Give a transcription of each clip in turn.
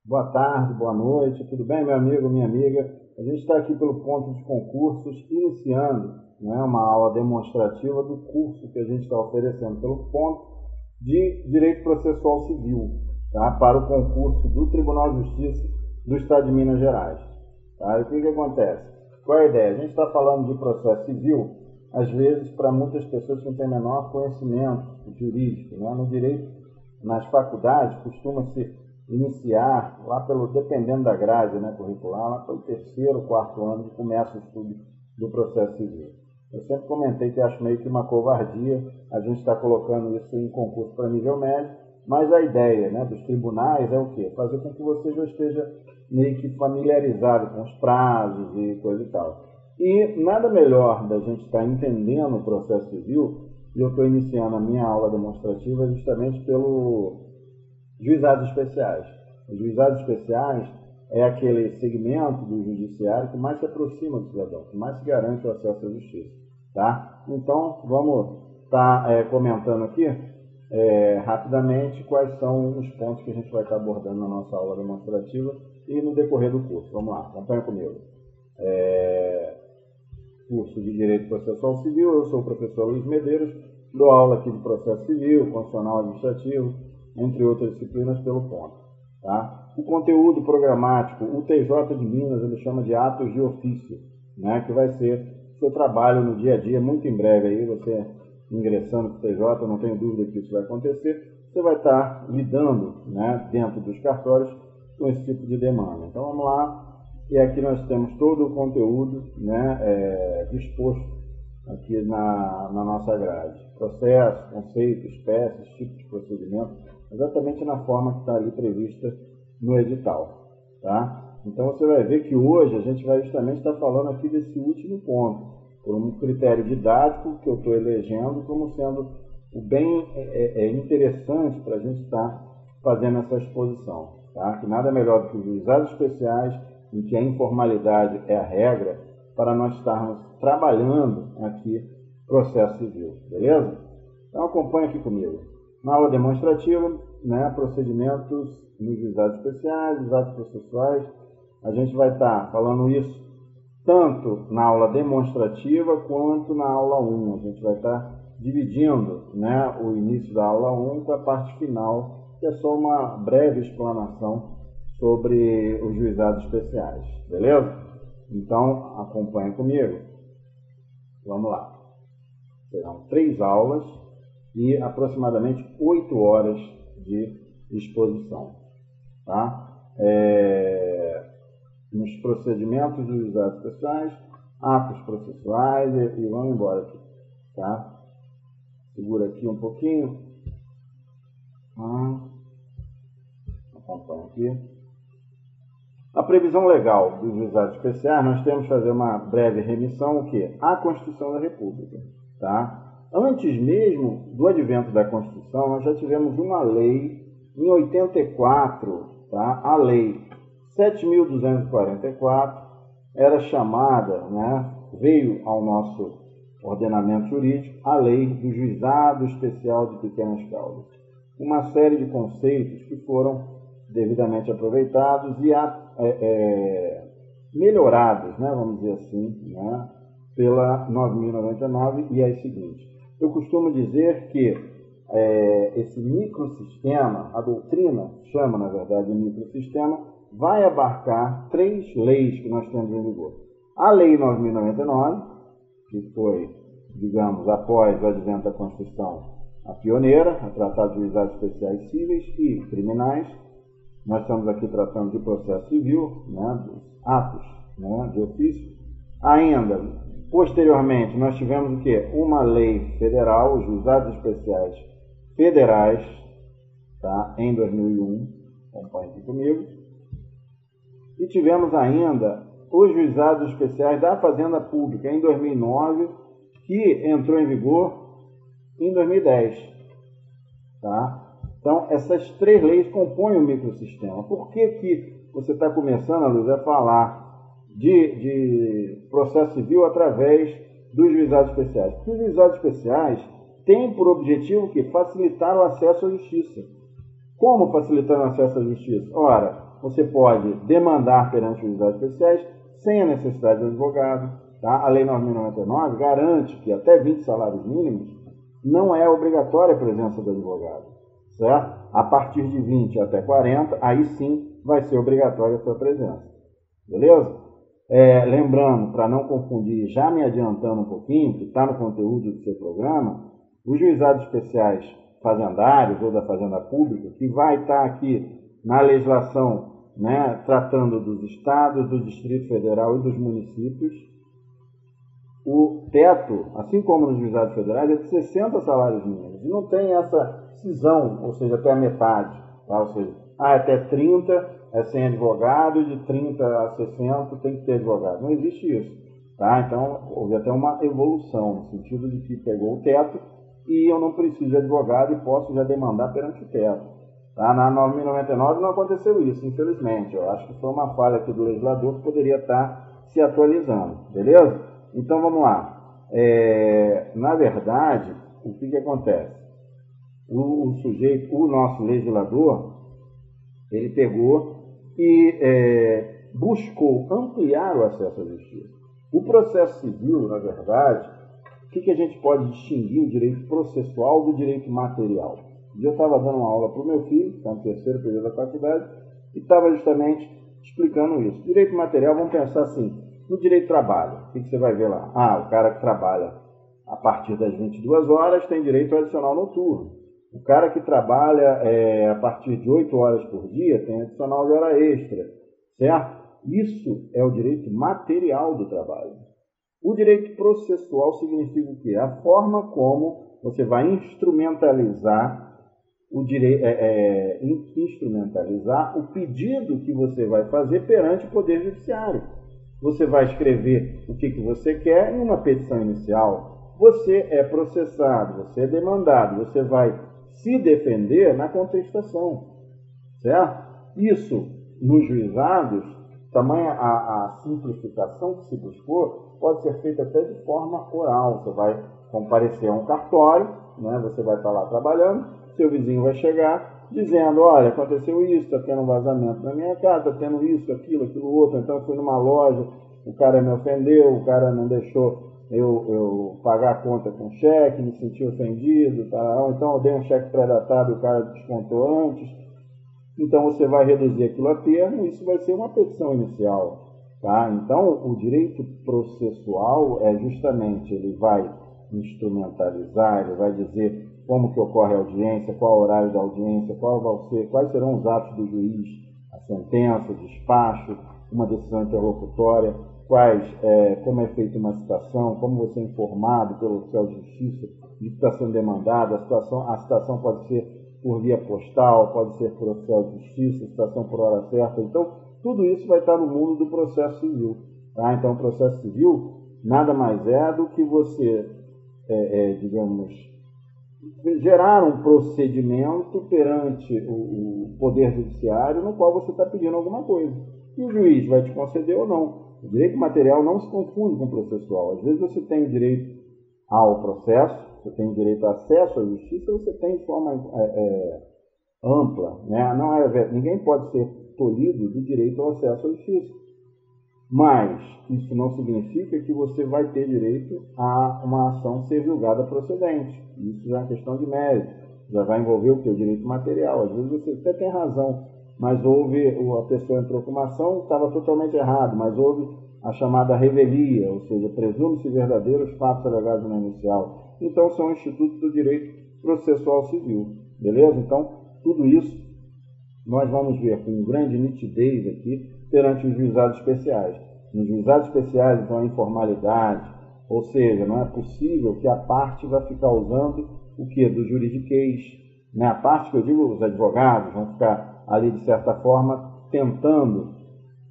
Boa tarde, boa noite, tudo bem, meu amigo, minha amiga? A gente está aqui pelo ponto de concursos, iniciando, né, uma aula demonstrativa do curso que a gente está oferecendo pelo ponto de Direito Processual Civil, tá, para o concurso do Tribunal de Justiça do Estado de Minas Gerais. Tá? E o que acontece? Qual é a ideia? A gente está falando de processo civil, às vezes, para muitas pessoas que não têm menor conhecimento jurídico, né? No direito, nas faculdades, costuma-se iniciar, lá pelo, dependendo da grade, né, curricular, lá pelo 3º, 4º ano que começa o estudo do processo civil. Eu sempre comentei que acho meio que uma covardia a gente estar colocando isso em concurso para nível médio, mas a ideia, né, dos tribunais é o quê? Fazer com que você já esteja meio que familiarizado com os prazos e coisa e tal. E nada melhor da gente estar entendendo o processo civil, e eu estou iniciando a minha aula demonstrativa justamente pelo juizados especiais. Os juizados especiais é aquele segmento do judiciário que mais se aproxima do cidadão, que mais se garante o acesso à justiça. Tá? Então, vamos estar comentando aqui rapidamente quais são os pontos que a gente vai estar abordando na nossa aula demonstrativa e no decorrer do curso. Vamos lá, acompanha comigo. Curso de Direito Processual Civil, eu sou o professor Luiz Medeiros, dou aula aqui de Processo Civil, Constitucional Administrativo, entre outras disciplinas pelo ponto. Tá? O conteúdo programático, o TJ de Minas, ele chama de atos de ofício, né, que vai ser seu trabalho no dia a dia, muito em breve aí, você ingressando para o TJ, não tenho dúvida que isso vai acontecer, você vai estar lidando, né, dentro dos cartórios com esse tipo de demanda. Então vamos lá, e aqui nós temos todo o conteúdo, né, disposto aqui na nossa grade. Processo, conceitos, espécies, tipos de procedimento, exatamente na forma que está ali prevista no edital. Tá? Então você vai ver que hoje a gente vai justamente estar falando aqui desse último ponto, por um critério didático que eu estou elegendo como sendo o bem interessante para a gente estar fazendo essa exposição. Tá? Que nada melhor do que os juizados especiais, em que a informalidade é a regra, para nós estarmos trabalhando aqui processo civil. Beleza? Então acompanha aqui comigo. Na aula demonstrativa, né, procedimentos nos juizados especiais, juizados processuais, a gente vai estar falando isso tanto na aula demonstrativa quanto na aula 1. A gente vai estar dividindo, né, o início da aula 1 com a parte final, que é só uma breve explanação sobre os juizados especiais. Beleza? Então, acompanha comigo. Vamos lá. Serão 3 aulas e aproximadamente 8 horas de exposição. Tá? Nos procedimentos dos juizados especiais, atos processuais e vamos embora aqui. Tá? Segura aqui um pouquinho. Acompanha aqui. A previsão legal dos juizados especiais, nós temos que fazer uma breve remissão, o quê? À Constituição da República. Tá? Antes mesmo do advento da Constituição, nós já tivemos uma lei em 84, tá? A Lei 7.244 era chamada, né, veio ao nosso ordenamento jurídico, a Lei do Juizado Especial de Pequenas Causas. Uma série de conceitos que foram devidamente aproveitados e melhorados, né, vamos dizer assim, né, pela 9.099 e as seguintes. Eu costumo dizer que esse microsistema, a doutrina chama, na verdade, de microsistema, vai abarcar 3 leis que nós temos em vigor. A Lei 9.099, que foi, digamos, após o advento da Constituição, a pioneira, a tratar de juizados especiais cíveis e criminais. Nós estamos aqui tratando de processo civil, né, dos atos, né, de ofício. Ainda, posteriormente, nós tivemos o quê? Uma lei federal, os juizados especiais federais, tá, em 2001, acompanhe aqui comigo. E tivemos ainda os juizados especiais da Fazenda Pública em 2009, que entrou em vigor em 2010. Tá? Então, essas 3 leis compõem o microsistema. Por que você está começando, Luiz, a falar de processo civil através dos juizados especiais? Porque os juizados especiais têm por objetivo que facilitar o acesso à justiça. Como facilitando o acesso à justiça? Ora, você pode demandar perante os juizados especiais sem a necessidade de advogado. Tá? A Lei 9.099 garante que até 20 salários mínimos não é obrigatória a presença do advogado. Certo? A partir de 20 até 40, aí sim vai ser obrigatória a sua presença. Beleza? Lembrando, para não confundir, já me adiantando um pouquinho, que está no conteúdo do seu programa, os juizados especiais fazendários ou da fazenda pública, que vai estar aqui na legislação, né, tratando dos estados, do Distrito Federal e dos municípios, o teto, assim como nos juizados federais, é de 60 salários mínimos. E não tem essa cisão, ou seja, até a metade. Tá? Ou seja, até 30 é sem advogado, de 30 a 60 tem que ter advogado. Não existe isso. Tá? Então, houve até uma evolução, no sentido de que pegou o teto e eu não preciso de advogado e posso já demandar perante o teto. Tá? Na 9.099 não aconteceu isso, infelizmente. Eu acho que foi uma falha aqui do legislador que poderia estar se atualizando. Beleza? Então, vamos lá. Na verdade, o que acontece? O nosso legislador, ele pegou e buscou ampliar o acesso à justiça. O processo civil, na verdade, o que a gente pode distinguir o direito processual do direito material? Eu estava dando uma aula para o meu filho, que está no terceiro período da faculdade, e estava justamente explicando isso. Direito material, vamos pensar assim, no direito do trabalho, o que você vai ver lá? O cara que trabalha a partir das 22 horas tem direito ao adicional noturno. O cara que trabalha a partir de 8 horas por dia tem adicional de hora extra, certo? Isso é o direito material do trabalho. O direito processual significa o quê? A forma como você vai instrumentalizar o pedido que você vai fazer perante o Poder Judiciário. Você vai escrever o que você quer em uma petição inicial. Você é processado, você é demandado, você vai se defender na contestação. Certo? Isso, nos juizados, tamanha a simplificação que se buscou, pode ser feita até de forma oral. Você vai comparecer a um cartório, né? Você vai estar lá trabalhando, seu vizinho vai chegar dizendo, olha, aconteceu isso, está tendo um vazamento na minha casa, está tendo isso, aquilo outro, então eu fui numa loja, o cara me ofendeu, o cara não deixou eu pagar a conta com cheque, me senti ofendido, tá? Ou então eu dei um cheque pré-datado e o cara descontou antes. Então você vai reduzir aquilo a termo, isso vai ser uma petição inicial. Tá? Então o direito processual justamente, ele vai instrumentalizar, ele vai dizer como que ocorre a audiência, qual o horário da audiência, quais serão os atos do juiz, a sentença, o despacho, uma decisão interlocutória, como é feita uma citação, como você é informado pelo oficial de justiça de que está sendo demandado. A citação pode ser por via postal, pode ser por oficial de justiça, citação por hora certa. Então, tudo isso vai estar no mundo do processo civil. Tá? Então, o processo civil nada mais é do que você, gerar um procedimento perante o Poder Judiciário no qual você está pedindo alguma coisa. E o juiz vai te conceder ou não. O direito material não se confunde com o processual. Às vezes você tem direito ao processo, você tem direito a acesso à justiça, você tem de forma ampla. Né? Ninguém pode ser tolhido do direito ao acesso à justiça. Mas isso não significa que você vai ter direito a uma ação ser julgada procedente. Isso já é uma questão de mérito. Já vai envolver o que? O direito material. Às vezes você até tem razão, mas a pessoa entrou com uma ação, estava totalmente errado, mas houve a chamada revelia, ou seja, presume-se verdadeiros fatos alegados na inicial. Então, são institutos do direito processual civil. Beleza? Então, tudo isso nós vamos ver com grande nitidez aqui perante os juizados especiais. Nos juizados especiais, então, a informalidade, ou seja, não é possível que a parte vá ficar usando o que? Do juridiquês. Né? A parte que eu digo, os advogados vão ficar ali, de certa forma, tentando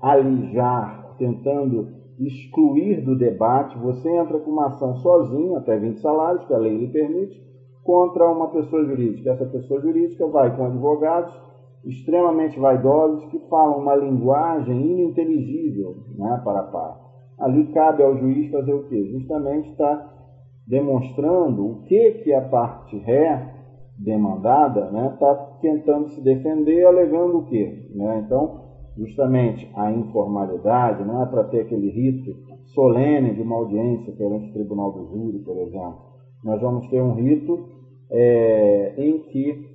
alijar, tentando excluir do debate. Você entra com uma ação sozinho, até 20 salários, que a lei lhe permite, contra uma pessoa jurídica. Essa pessoa jurídica vai com advogados extremamente vaidosos que falam uma linguagem ininteligível, né, para a parte. Ali cabe ao juiz fazer o quê? Justamente está demonstrando o que a parte ré demandada, né, está tentando se defender, alegando o quê? Né? Então, justamente a informalidade, não é para ter aquele rito solene de uma audiência perante o Tribunal do Júri, por exemplo. Nós vamos ter um rito em que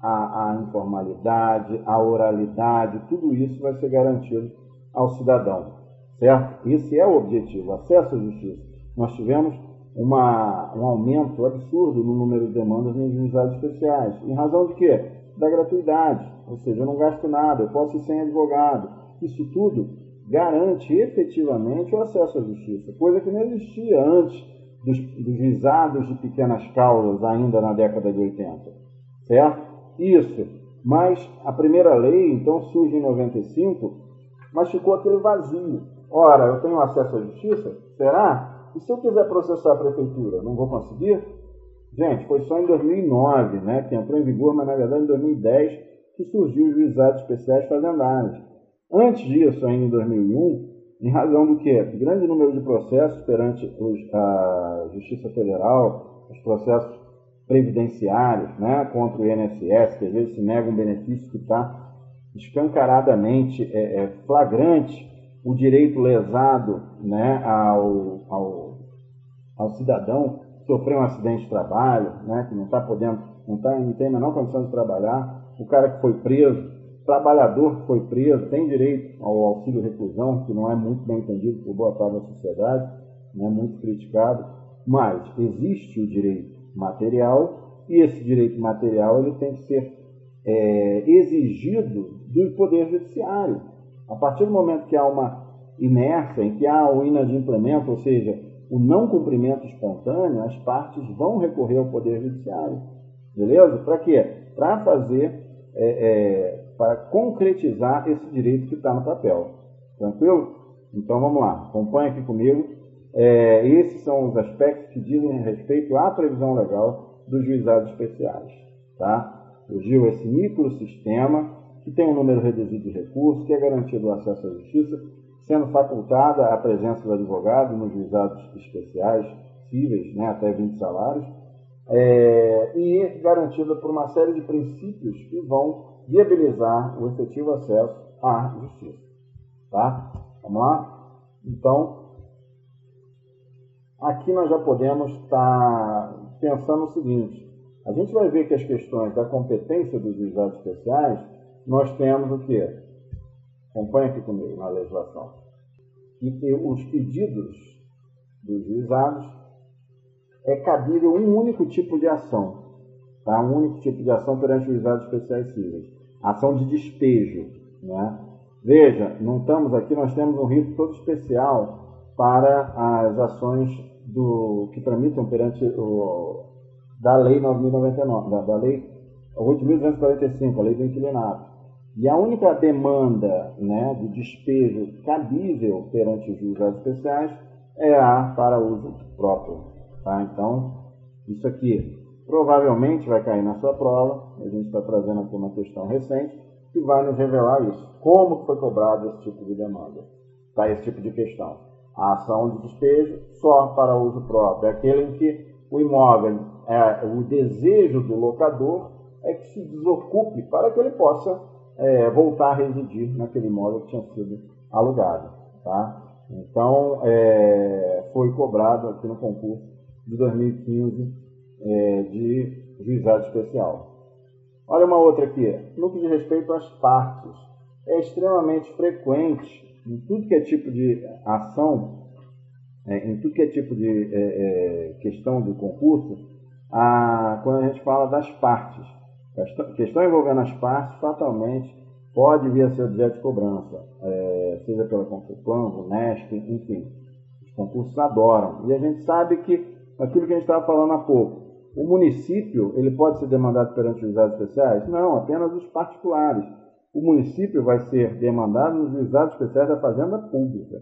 a informalidade, a oralidade, tudo isso vai ser garantido ao cidadão, certo? Esse é o objetivo, acesso à justiça. Nós tivemos um aumento absurdo no número de demandas nos juizados especiais. Em razão de quê? Da gratuidade. Ou seja, eu não gasto nada, eu posso ir sem advogado. Isso tudo garante efetivamente o acesso à justiça, coisa que não existia antes dos juizados de pequenas causas, ainda na década de 80. Certo? Isso. Mas a primeira lei, então, surge em 95, mas ficou aquele vazio. Ora, eu tenho acesso à justiça? Será? E se eu quiser processar a prefeitura, não vou conseguir? Gente, foi só em 2009, né, que entrou em vigor, mas na verdade em 2010 que surgiu os juizados especiais fazendários. Antes disso, ainda em 2001, em razão do quê? Do grande número de processos perante a Justiça Federal, os processos previdenciários, né, contra o INSS, que às vezes se nega um benefício que está escancaradamente flagrante, o direito lesado, né, ao cidadão sofrer um acidente de trabalho, né, que não está podendo, não tem a menor condição de trabalhar, o cara que foi preso, trabalhador que foi preso, tem direito ao auxílio reclusão, que não é muito bem entendido por boa parte da sociedade, né, muito criticado, mas existe o direito material, e esse direito material ele tem que ser exigido do Poder Judiciário. A partir do momento que há uma inércia, em que há o inadimplemento, ou seja, o não cumprimento espontâneo, as partes vão recorrer ao Poder Judiciário. Beleza? Para quê? Para fazer, para concretizar esse direito que está no papel. Tranquilo? Então vamos lá, acompanha aqui comigo. Esses são os aspectos que dizem respeito à previsão legal dos juizados especiais. Tá? Surgiu esse microsistema que tem um número reduzido de recursos, que é garantido o acesso à justiça, sendo facultada a presença do advogado nos juizados especiais cíveis, né, até 20 salários, e garantida por uma série de princípios que vão viabilizar o efetivo acesso à justiça. Tá? Vamos lá? Então, aqui nós já podemos estar pensando o seguinte: a gente vai ver que as questões da competência dos juizados especiais, nós temos o quê? Acompanha aqui comigo na legislação. E os pedidos dos juizados é cabível um único tipo de ação, tá? Um único tipo de ação perante os juizados especiais cíveis. Ação de despejo, né? Veja, não estamos aqui, nós temos um rito todo especial para as ações que tramitam perante da Lei 9.099, da Lei 8.245, a Lei do Inquilinato. E a única demanda, né, de despejo cabível perante os juizados especiais é a para uso próprio. Tá? Então, isso aqui provavelmente vai cair na sua prova. A gente está trazendo aqui uma questão recente que vai nos revelar isso. Como foi cobrado esse tipo de demanda? Tá? Esse tipo de questão. A ação de despejo só para uso próprio. É aquele em que o imóvel, o desejo do locador é que se desocupe para que ele possa voltar a residir naquele imóvel que tinha sido alugado. Tá? Então, foi cobrado aqui no concurso de 2015 de juizado especial. Olha uma outra aqui. No que diz respeito às partes, é extremamente frequente em tudo que é tipo de ação, em tudo que é tipo de questão do concurso, quando a gente fala das partes. A questão envolvendo as partes, fatalmente, pode vir a ser objeto de cobrança, seja pela Consulplan, Unesp, enfim. Os concursos adoram. E a gente sabe que, aquilo que a gente estava falando há pouco, o município ele pode ser demandado perante os juizados especiais? Não, apenas os particulares. O município vai ser demandado nos juizados especiais da Fazenda Pública.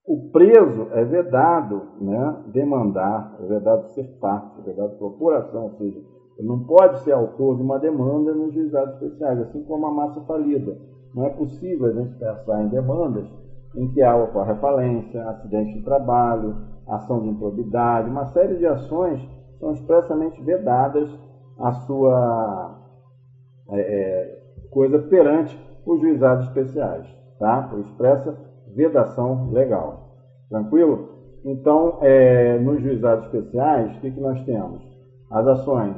O preso é vedado, né, demandar, é vedado ser parte, é vedado procuração, ou seja, ele não pode ser autor de uma demanda nos juizados especiais, assim como a massa falida. Não é possível a gente pensar em demandas em que ocorre a falência, acidente de trabalho, ação de improbidade, uma série de ações são expressamente vedadas a sua coisa perante os juizados especiais, tá? Por expressa vedação legal. Tranquilo? Então, nos juizados especiais, o que nós temos? As ações,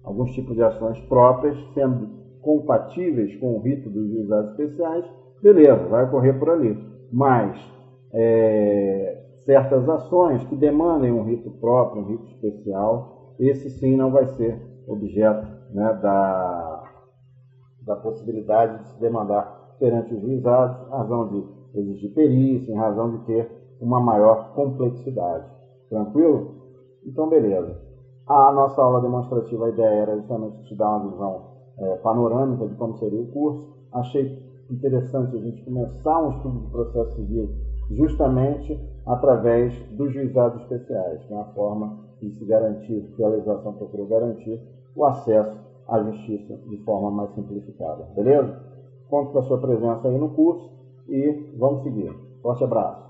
alguns tipos de ações próprias, sendo compatíveis com o rito dos juizados especiais, beleza, vai ocorrer por ali. Mas, certas ações que demandem um rito próprio, um rito especial, esse sim não vai ser objeto, né, da possibilidade de se demandar perante os juizados, em razão de exigir perícia, em razão de ter uma maior complexidade. Tranquilo? Então, beleza. A nossa aula demonstrativa, a ideia era justamente te dar uma visão panorâmica de como seria o curso. Achei interessante a gente começar um estudo de processo civil justamente através dos juizados especiais, que é uma forma de se garantir, que a legislação procura garantir, o acesso à justiça de forma mais simplificada. Beleza? Conto com a sua presença aí no curso e vamos seguir. Forte abraço.